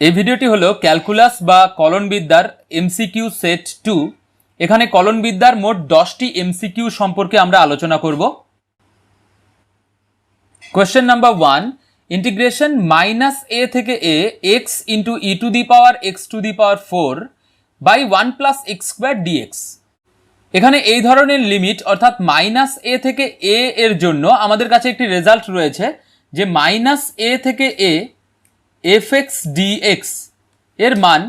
এই ভিডিওটি হলো ক্যালকুলাস বা কলনবিদ্যার এমসিকিউ সেট 2। এখানে কলনবিদ্যার মোট 10টি এমসিকিউ সম্পর্কে আমরা আলোচনা করব। কোয়েশ্চেন নাম্বার 1, ইন্টিগ্রেশন -a থেকে a x into e to the power x to the power 4 by 1 plus x square dx. এখানে এই ধরনের লিমিট অর্থাৎ -a থেকে a এর জন্য আমাদের কাছে একটি রেজাল্ট রয়েছে যে -a থেকে a fx dx এর মান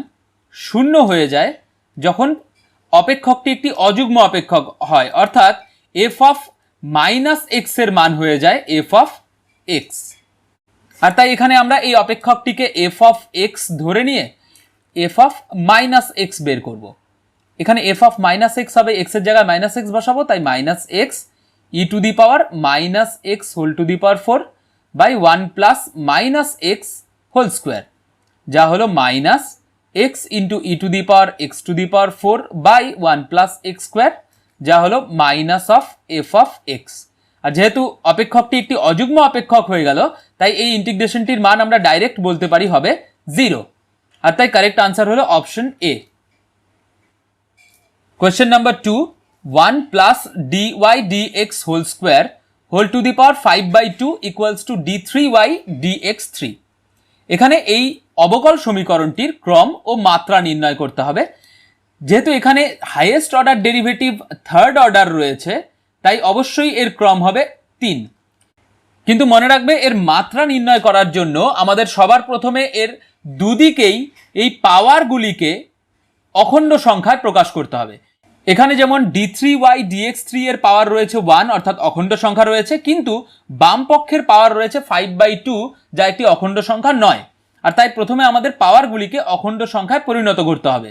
শূন্য হয়ে যায় যখন অপেক্ষকটি একটি অযুগ্ম অপেক্ষক হয়, অর্থাৎ f অফ -x এর মান হয়ে যায় f অফ x। আর তাই এখানে আমরা এই অপেক্ষকটিকে f অফ x ধরে নিয়ে f অফ -x বের করব। এখানে f অফ -x হবে x এর জায়গায় -x বসাবো, তাই -x e to the power -x whole to the power 4 by 1 plus -x whole square, যা হলো -x into e to the power x to the power 4 by 1 plus x square, যা হলো minus of f of x। আর যেহেতু অপেক্ষকটি একটি অযুগ্ম অপেক্ষক হয়ে গেল, তাই এই ইন্টিগ্রেশনটির মান আমরা ডাইরেক্ট বলতে পারি হবে 0। আর তাই কারেক্ট আনসার হলো option A. Question number 2, 1 plus dy dx whole square whole to the power 5/2 equals to d3y dx3। এখানে এই অবকল সমীকরণটির ক্রম ও মাত্রা নির্ণয় করতে হবে। যেহেতু এখানে highest order derivative third order রয়েছে, তাই অবশ্যই এর ক্রম হবে 3। কিন্তু মনে রাখবে, এর মাত্রা নির্ণয় করার জন্য আমাদের সবার প্রথমে এর দুদিকেই এই পাওয়ারগুলিকে অখণ্ড সংখ্যায় প্রকাশ করতে হবে। এখানে যেমন d3y dx3 এর পাওয়ার রয়েছে 1, অর্থাৎ অখণ্ড সংখ্যা রয়েছে, কিন্তু বাম পক্ষের পাওয়ার রয়েছে 5/2, যা একটি অখণ্ড সংখ্যা নয়। আর তাই প্রথমে আমাদের পাওয়ারগুলিকে অখণ্ড সংখ্যায় পরিণত করতে হবে।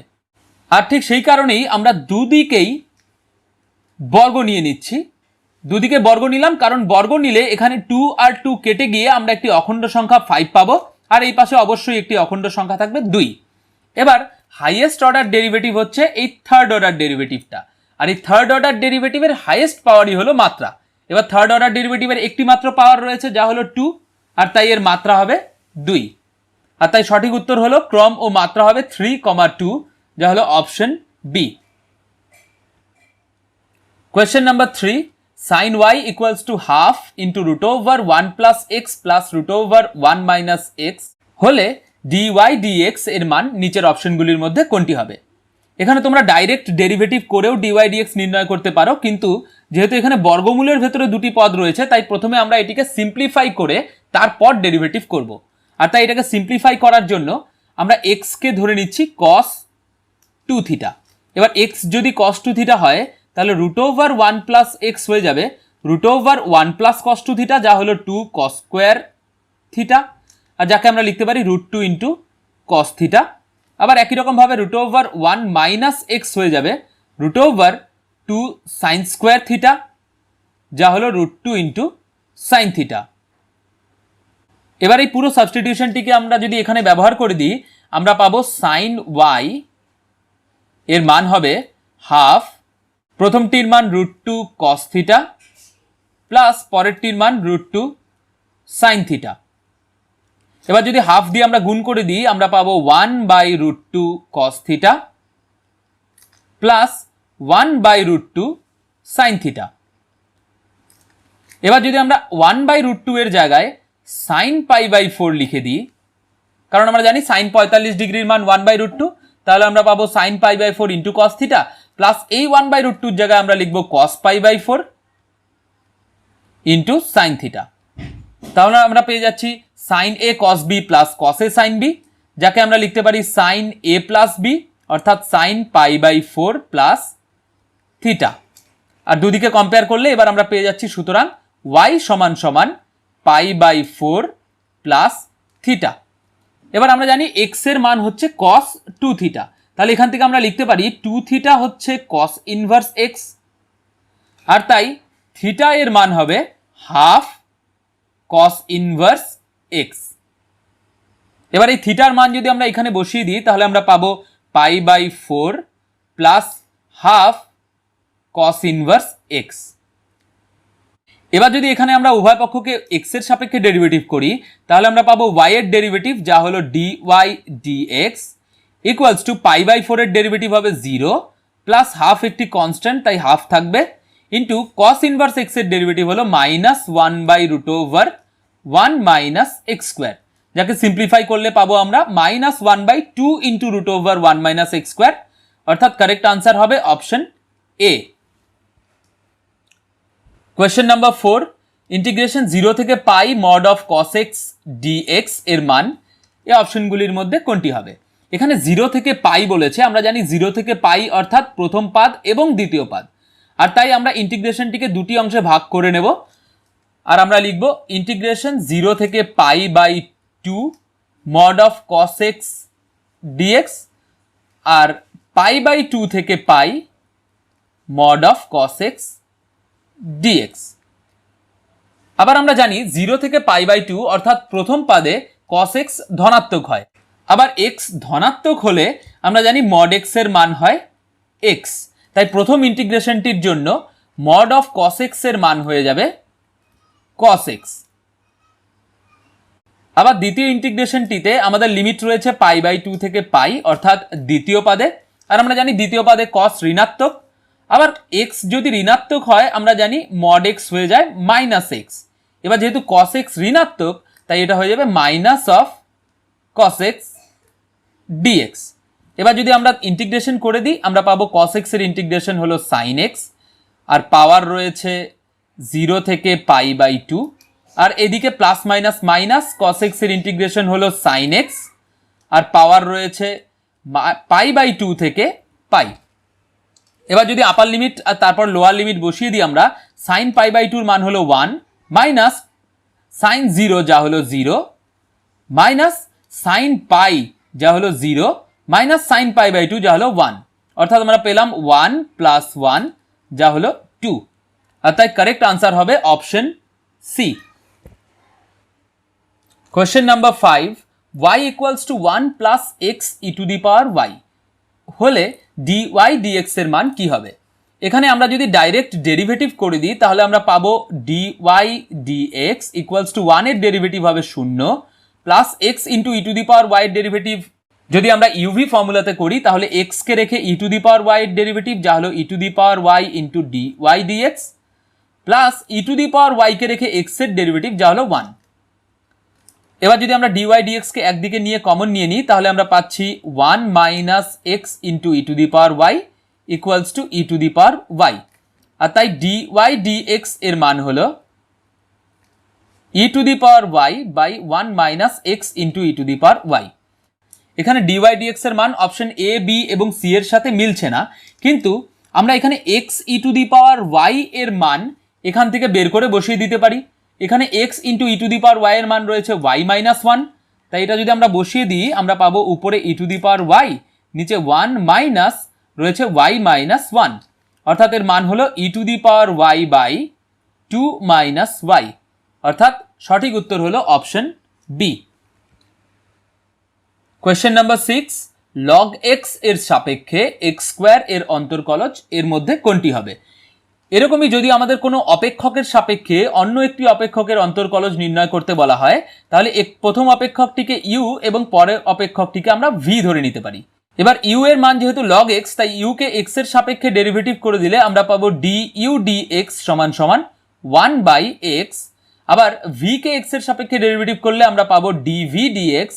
আর ঠিক সেই কারণেই আমরা দুদিকেই বর্গ নিয়ে নিচ্ছি। দুদিকে বর্গ নিলাম, কারণ বর্গ নিলে এখানে 2 আর 2 কেটে গিয়ে আমরা একটি অখণ্ড সংখ্যা 5 পাবো, আর এই পাশে অবশ্যই একটি অখণ্ড সংখ্যা থাকবে 2। এবার হাইয়েস্ট অর্ডার ডেরিভেটিভ হচ্ছে এই থার্ড অর্ডার ডেরিভেটিভটা, আর এই থার্ড অর্ডার ডেরিভেটিভের হাইয়েস্ট পাওয়ারই হলো মাত্রা। এবার থার্ড অর্ডার ডেরিভেটিভের একটি মাত্র পাওয়ার রয়েছে, যা হলো 2, আর তাই এর মাত্রা হবে 2। আর তাই সঠিক উত্তর হলো ক্রম ও মাত্রা হবে 3,2, যা হলো option B. Question number 3, sin y equals to half into root over 1 plus x plus root over 1 minus x হলে dy dx এর মান নিচের অপশনগুলির মধ্যে কোনটি হবে? এখানে তোমরা ডাইরেক্ট ডেরিভেটিভ করেও dy dx নির্ণয় করতে পারো, কিন্তু যেহেতু এখানে বর্গমূলের ভেতরে দুটি পদ রয়েছে, তাই প্রথমে আমরা এটিকে সিম্পলিফাই করে তারপর ডেরিভেটিভ করব। আর তাই এটাকে সিম্পলিফাই করার জন্য আমরা x কে ধরে নিচ্ছি cos 2 থিটা। এবার x যদি cos 2 থিটা হয়, তাহলে রুট ওভার 1 প্লাস এক্স হয়ে যাবে root over 1 plus cos 2 theta, যা হলো 2 cos স্কোয়ার থিটা, আর যাকে আমরা লিখতে পারি √2 ইন্টু cos থিটা। আবার একই রকম ভাবে রুট ওভার 1 মাইনাস এক্স হয়ে যাবে root over 2 sine square theta, যা হলো √2 ইন্টু সাইন থিটা। এবার এই পুরো সাবস্টিটিউশনটিকে আমরা যদি এখানে ব্যবহার করে দিই, আমরা পাবো সাইন ওয়াই এর মান হবে হাফ, প্রথমটির মান √2 cos থিটা প্লাস পরেরটির মান √2 সাইন থিটা। এবার যদি হাফ দিয়ে আমরা গুণ করে দিই, আমরা পাবো 1/√2 cos theta plus 1/√2 sine theta. এবার যদি আমরা 1/√2 এর জায়গায় সাইন π/4 লিখে দিই, কারণ আমরা জানি সাইন 45 ডিগ্রির মান 1/√2, তাহলে আমরা পাবো sine π/4 into cos theta plus এই 1/√2 এর জায়গায় আমরা লিখবো cos π/4 ইন্টু সাইন থিটা। তাহলে আমরা পেয়ে যাচ্ছি sine a cos b plus cos a sine b, যাকে আমরা লিখতে পারি সাইন a প্লাস b, অর্থাৎ সাইন π/4 প্লাস থিটা। আর দুদিকে কম্পেয়ার করলে এবার আমরা পেয়ে যাচ্ছি সুতরাং y সমান সমান π/4 প্লাস থিটা। এবার আমরা জানি x এর মান হচ্ছে cos 2 থিটা, তাহলে এখান থেকে আমরা লিখতে পারি 2 থিটা হচ্ছে cos ইনভার্স x, আর তাই থিটা এর মান হবে হাফ cos ইনভার্স x। এবার এই থিটার মান যদি আমরা এখানে বসিয়ে দিই, তাহলে আমরা পাবো π/4 plus half cos inverse x। এবার যদি এখানে আমরা উভয় পক্ষকে এক্স এর সাপেক্ষে ডেরিভেটিভ করি তাহলে আমরা পাবো ওয়াই এর ডেরিভেটিভ যা হলো d y dx equals to π/4 এর ডেরিভেটিভ হবে 0 প্লাস হাফ একটি কনস্ট্যান্ট তাই হাফ থাকবে ইন্টু কস ইনভার্স এক্স এর ডেরিভেটিভ হলো -1/√1 - x², যাকে সিম্পলিফাই করলে পাবো আমরা -1/2 ইন্টু √1 - x², অর্থাৎ কারেক্ট আনসার হবে option A. Question number 4, integration 0 থেকে pi mod of cos x dx এর মান এই অপশনগুলির মধ্যে কোনটি হবে? এখানে 0 থেকে পাই বলেছে, আমরা জানি 0 থেকে পাই অর্থাৎ প্রথম পাদ এবং দ্বিতীয় পাদ, আর তাই আমরা ইন্টিগ্রেশনটিকে দুটি অংশে ভাগ করে নেব আর আমরা লিখব ইন্টিগ্রেশন 0 থেকে π/2 mod of cos x dx আর π/2 থেকে pi mod of cos x dx। আবার আমরা জানি 0 থেকে π/2 অর্থাৎ প্রথম পাদে cos x ধনাত্মক হয়, আবার x ধনাত্মক হলে আমরা জানি mod x এর মান হয় x, তাই প্রথম ইন্টিগ্রেশনটির জন্য mod অফ cos x এর মান হয়ে যাবে cos x। আবার দ্বিতীয় ইন্টিগ্রেশনটিতে আমাদের লিমিট রয়েছে π/2 থেকে পাই অর্থাৎ দ্বিতীয় পাদে, আর আমরা জানি দ্বিতীয় পাদে cos ঋণাত্মক, আবার x যদি ঋণাত্মক হয় আমরা জানি mod x হয়ে যায় -x। এবার যেহেতু cos x ঋণাত্মক তাই এটা হয়ে যাবে minus of cos x dx। এবার যদি আমরা ইন্টিগ্রেশন করে দিই আমরা পাবো cos x এর ইন্টিগ্রেশন হলো sin x, আর পাওয়ার রয়েছে 0 থেকে π/2, আর এদিকে plus minus minus cos x এর ইন্টিগ্রেশন হলো sin x, আর পাওয়ার রয়েছে π/2 থেকে পাই। এবার যদি আপার লিমিট আর তারপর লোয়ার লিমিট বসিয়ে দিই আমরা, sin π/2 এর মান হলো 1 মাইনাস sin 0 যা হলো 0 মাইনাস sin পাই যা হলো 0 মাইনাস sin π/2 যা হলো 1, অর্থাৎ আমরা পেলাম 1 প্লাস 1 যা হলো 2, আর তাই কারেক্ট আনসার হবে option C. Question number 5, y equals to 1 plus x e to the power y হলে dy dx এর মান কি হবে? এখানে আমরা যদি ডাইরেক্ট ডেরিভেটিভ করে দিই তাহলে আমরা পাবো dy dx ইকুয়ালস টু 1 এর ডেরিভেটিভ হবে 0 plus x into e to the power y এর ডেরিভেটিভ যদি আমরা ইউভি ফর্মুলাতে করি তাহলে x কে রেখে e to the power y এর ডেরিভেটিভ যা হলো ই to the power y into dy dx plus e to the power y কে রেখে x এর ডেরিভেটিভ যা হলো 1। এবার যদি আমরা dy dx কে একদিকে নিয়ে কমন নিয়ে নিই তাহলে আমরা পাচ্ছি 1 minus x into e to the power y equals to e to the power y, আর তাই dy dx এর মান হলো ই to the power y by 1 minus x into e to the power y। এখানে dy dx এর মান option A B এবং C এর সাথে মিলছে না, কিন্তু আমরা এখানে x ই টু দি পাওয়ার y এর মান এখান থেকে বের করে বসিয়ে দিতে পারি। এখানে x into e to the power y এর মান রয়েছে y মাইনাস 1, তাই এটা যদি আমরা বসিয়ে দিই আমরা পাবো উপরে ই টু দি পাওয়ার y নিচে 1 মাইনাস রয়েছে y মাইনাস 1, অর্থাৎ এর মান হলো ই to the power y by 2 minus y, অর্থাৎ সঠিক উত্তর হলো option B. Question number 6, log x এর সাপেক্ষে x² এর অন্তর্কলজ এর মধ্যে কোনটি হবে? এরকমই যদি আমাদের কোনো অপেক্ষকের সাপেক্ষে অন্য একটি অপেক্ষকের অন্তর্কলজ নির্ণয় করতে বলা হয় তাহলে প্রথম অপেক্ষকটিকে u এবং পরের অপেক্ষকটিকে আমরা v ধরে নিতে পারি। এবার u এর মান যেহেতু log x তাই u কে x এর সাপেক্ষে ডেরিভেটিভ করে দিলে আমরা পাবো du dx সমান সমান 1 বাই x, আবার v কে x এর সাপেক্ষে ডেরিভেটিভ করলে আমরা পাবো dv dx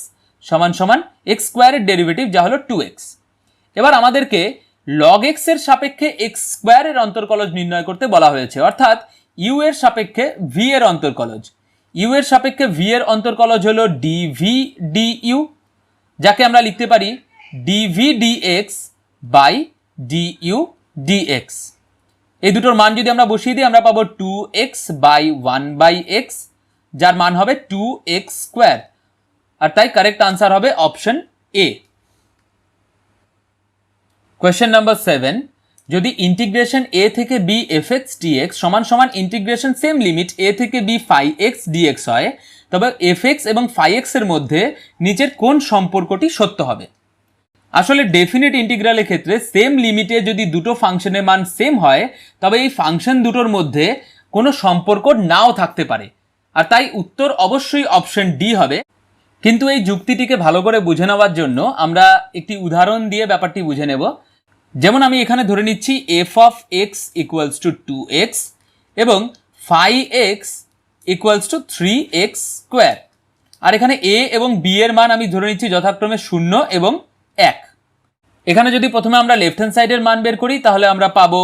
সমান সমান x স্কোয়ার এর ডেরিভেটিভ যা হলো 2x। এবার আমাদেরকে log x এর সাপেক্ষে x স্কোয়ার এর অন্তর্কলজ নির্ণয় করতে বলা হয়েছে, অর্থাৎ u এর সাপেক্ষে v এর অন্তর্কলজ। u এর সাপেক্ষে v এর অন্তর্কলজ হলো dv du, যাকে আমরা লিখতে পারি dv dx by du dx। এই দুটোর মান যদি আমরা বসিয়ে দিই আমরা পাবো 2x বাই 1 বাই x, যার মান হবে 2x স্কোয়ার, আর তাই কারেক্ট আনসার হবে অপশন এ। কোয়েশ্চেন নাম্বার 7, যদি ইন্টিগ্রেশন a থেকে b fx dx সমান সমান ইন্টিগ্রেশন সেম লিমিট a থেকে b phi x dx হয় তবে fx এবং phi x এর মধ্যে নিচের কোন সম্পর্কটি সত্য হবে? আসলে ডেফিনিট ইন্টিগ্রালের ক্ষেত্রে সেম লিমিটে যদি দুটো ফাংশনের মান সেম হয় তবে এই ফাংশন দুটোর মধ্যে কোনো সম্পর্ক নাও থাকতে পারে, আর তাই উত্তর অবশ্যই অপশন ডি হবে। কিন্তু এই যুক্তিটিকে ভালো করে বুঝে নেওয়ার জন্য আমরা একটি উদাহরণ দিয়ে ব্যাপারটি বুঝে নেব। যেমন আমি এখানে ধরে নিচ্ছি f of x equals to 2x এবং phi x equals to 3x square, আর এখানে এ এবং বি এর মান আমি ধরে নিচ্ছি যথাক্রমে 0 এবং 1। এখানে যদি প্রথমে আমরা লেফট হ্যান্ড সাইডের মান বের করি তাহলে আমরা পাবো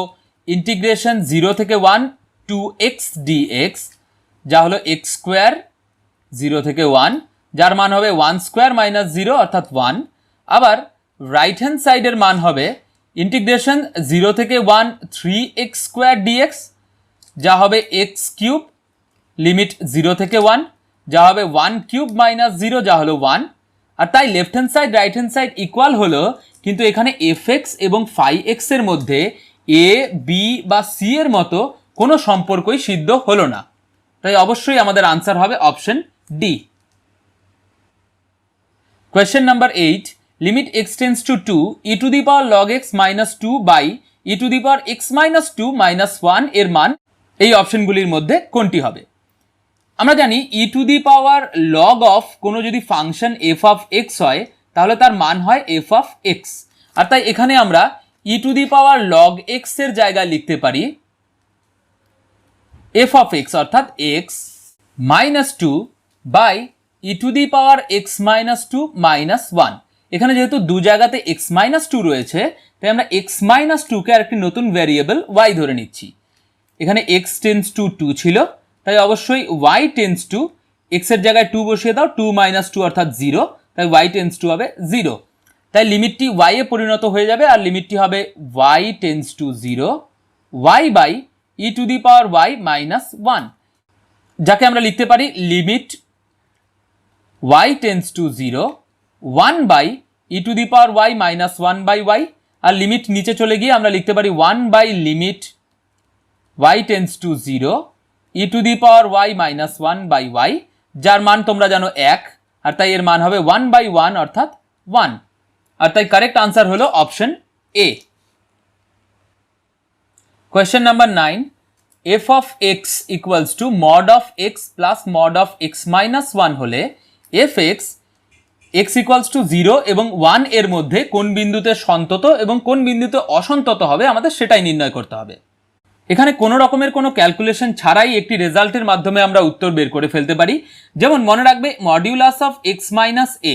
ইন্টিগ্রেশন 0 থেকে 1 2x dx, যা হলো এক্স স্কোয়ার 0 থেকে 1, যার মান হবে 1 স্কোয়ার মাইনাস 0 অর্থাৎ 1। আবার রাইট হ্যান্ড সাইডের মান হবে ইন্টিগ্রেশন 0 থেকে 1 3x স্কোয়ার dx, যা হবে এক্স কিউব লিমিট 0 থেকে 1, যা হবে 1 কিউব মাইনাস 0, যা হলো 1। আর তাই left hand side right hand side equal হলো, কিন্তু এখানে এফ এক্স এবং ফাই এক্স এর মধ্যে এ বি বা সি এর মতো কোনো সম্পর্কই সিদ্ধ হলো না, তাই অবশ্যই আমাদের আনসার হবে option D. Question number 8, limit x tends to 2 e to the power log x minus 2 by e to the power x minus 2 minus 1 এর মান এই অপশনগুলির মধ্যে কোনটি হবে? আমরা জানি e to the power log of কোনো যদি ফাংশন এফ অফ এক্স হয় তাহলে তার মান হয় এফ অফ এক্স, আর তাই এখানে আমরা e to the power log x এর জায়গায় লিখতে পারি এফ অফ এক্স অর্থাৎ x minus 2 by e to the power x minus 2 minus 1। এখানে যেহেতু দু জায়গাতে এক্স মাইনাস 2 রয়েছে তাই আমরা এক্স মাইনাস 2কে আরেকটি নতুন ভ্যারিয়েবল ওয়াই ধরে নিচ্ছি। এখানে এক্স টেন্স টু 2 ছিল, তাই অবশ্যই y টেন্স টু x এর জায়গায় 2 বসিয়ে দাও, 2 মাইনাস 2 অর্থাৎ 0, তাই y টেন্স টু হবে 0। তাই লিমিটটি y এ পরিণত হয়ে যাবে, আর লিমিটটি হবে y tends to 0 y by e to the power y minus 1, যাকে আমরা লিখতে পারি limit y tends to 0 1 by e to the power y minus 1 by y, আর লিমিট নিচে চলে গিয়ে আমরা লিখতে পারি 1 by limit y tends to 0 e to the power y minus 1 by y, যার মান তোমরা জানো 1, আর তাই এর মান হবে 1 বাই 1 অর্থাৎ 1, আর তাই কারেক্ট আনসার হলো option A. Question number 9, F of x equals two mod of x plus mod of x minus 1 হলে F x x equals to 0 এবং 1 এর মধ্যে কোন বিন্দুতে সন্তত এবং কোন বিন্দুতে অসন্তত হবে আমাদের সেটাই নির্ণয় করতে হবে। এখানে কোনো রকমের কোনো ক্যালকুলেশন ছাড়াই একটি রেজাল্টের মাধ্যমে আমরা উত্তর বের করে ফেলতে পারি। যেমন মনে রাখবে মডিউলাস অফ এক্স মাইনাস এ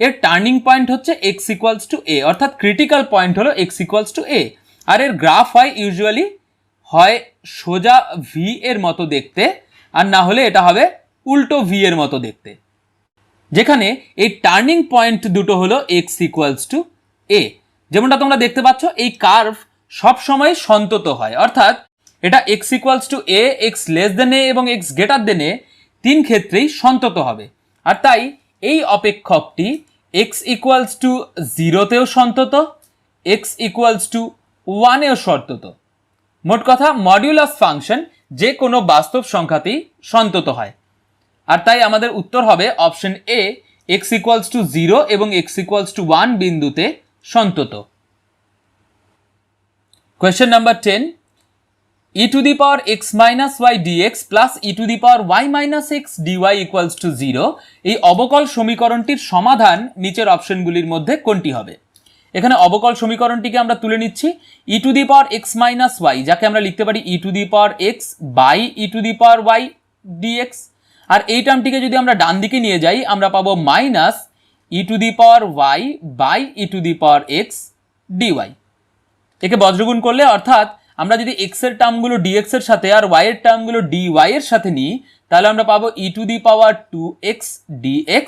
এর টার্নিং পয়েন্ট হচ্ছে এক্স ইকুয়ালস টু এ, অর্থাৎ ক্রিটিক্যাল পয়েন্ট হলো এক্স ইকুয়ালস টু এ, আর এর গ্রাফ হয় ইউজুয়ালি হয় সোজা ভি এর মতো দেখতে, আর না হলে এটা হবে উল্টো ভি এর মতো দেখতে, যেখানে এই টার্নিং পয়েন্ট দুটো হলো এক্স ইকুয়ালস টু এ। যেমনটা তোমরা দেখতে পাচ্ছ এই কার্ভ সবসময় সন্তত হয়, অর্থাৎ এটা x equals to A, x less than A এবং এক্স গ্রেটার দেন এ তিন ক্ষেত্রেই সন্তত হবে, আর তাই এই অপেক্ষকটি এক্স ইকুয়ালস টু 0তেও সন্তত, এক্স ইকুয়ালস টু 1এও সন্তত। মোট কথা মডিউলাস ফাংশন যে কোনো বাস্তব সংখ্যাতেই সন্তত হয়, আর তাই আমাদের উত্তর হবে option A, x equals to 0 এবং এক্স ইকুয়ালস টু 1 বিন্দুতে সন্তত। Question number 10, e to the power x minus y dx plus e to the power y minus x dy equals to 0 এই অবকল সমীকরণটির সমাধান নিচের অপশনগুলির মধ্যে কোনটি হবে? এখানে অবকল সমীকরণটিকে আমরা তুলে নিচ্ছি e to the power x minus y, যাকে আমরা লিখতে পারি e to the power x by e to the power y dx, আর এই টার্মটিকে যদি আমরা ডান দিকে নিয়ে যাই আমরা পাবো minus e to the power y by e to the power x dy। একে বজ্রগুণ করলে অর্থাৎ আমরা যদি x এর টার্মগুলো dx এর সাথে আর y এর টার্মগুলো dy এর সাথে নিই তাহলে আমরা পাবো e to the power 2x dx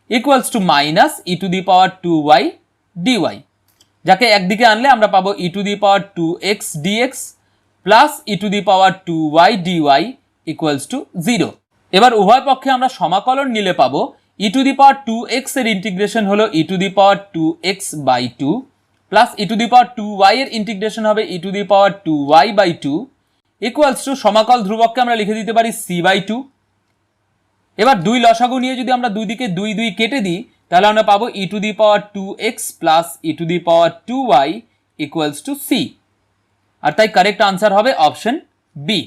equals to minus e to the power 2y dy, যাকে একদিকে আনলে আমরা পাবো e to the power 2x dx plus e to the power 2y dy equals to 0। এবার উভয় পক্ষে আমরা সমাকলন নিলে পাবো e to the power 2x এর ইন্টিগ্রেশন হলো e to the power 2x by 2 plus e to the power 2y এর ইন্টিগ্রেশন হবে e to the power 2y by 2 equals to সমাকল ধ্রুবককে আমরা লিখে দিতে পারি c বাই 2। এবার দুই লসাগু নিয়ে যদি আমরা দুই দিকে 2 2 কেটে দিই তাহলে আমরা পাবো e to the power 2x plus e to the power 2y equals to c, আর তাই কারেক্ট আনসার হবে অপশন বি।